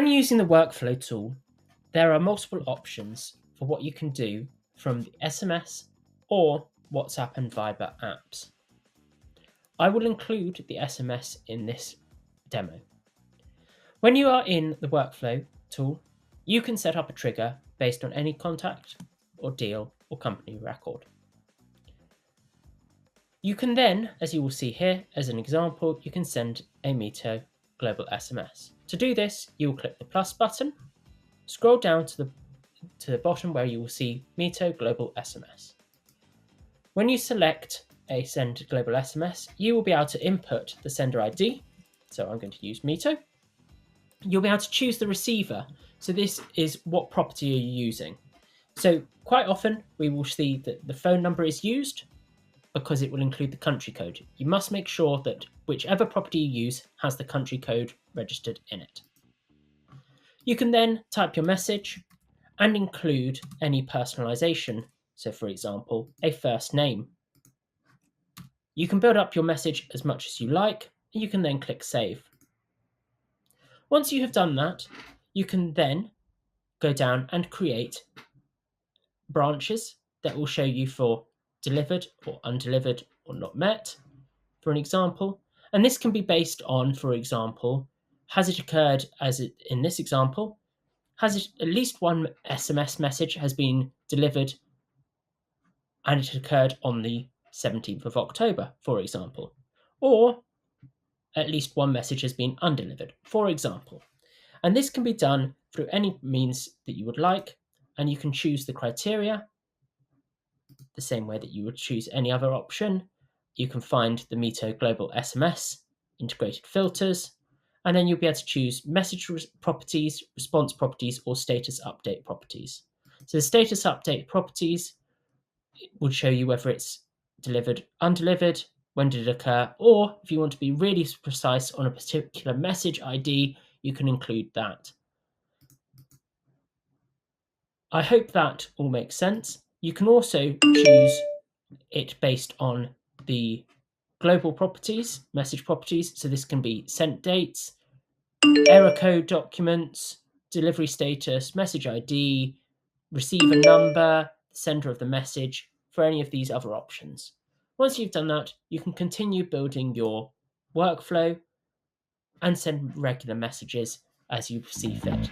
When using the workflow tool, there are multiple options for what you can do from the SMS or WhatsApp and Viber apps. I will include the SMS in this demo. When you are in the workflow tool, you can set up a trigger based on any contact or deal or company record. You can then, as you will see here as an example, you can send a Mitto global SMS. To do this, you will click the plus button, scroll down to the bottom where you will see Mitto global SMS. When you select a send global SMS, you will be able to input the sender ID. So I'm going to use Mitto. You'll be able to choose the receiver. So this is what property are you using. So quite often we will see that the phone number is used because it will include the country code. You must make sure that whichever property you use has the country code registered in it. You can then type your message and include any personalization. So for example, a first name. You can build up your message as much as you like, and you can then click save. Once you have done that, you can then go down and create branches that will show you for delivered or undelivered or not met, for an example. And this can be based on, for example, has it occurred as in this example, has it at least one SMS message has been delivered and it occurred on the 17th of October, for example, or at least one message has been undelivered, for example. And this can be done through any means that you would like, and you can choose the criteria the same way that you would choose any other option. You can find the Mitto Global SMS integrated filters, and then you'll be able to choose message properties, response properties, or status update properties. So the status update properties will show you whether it's delivered, undelivered, when did it occur, or if you want to be really precise on a particular message ID, you can include that. I hope that all makes sense. You can also choose it based on the global properties, message properties. So this can be sent dates, error code documents, delivery status, message ID, receiver number, sender of the message, for any of these other options. Once you've done that, you can continue building your workflow and send regular messages as you see fit.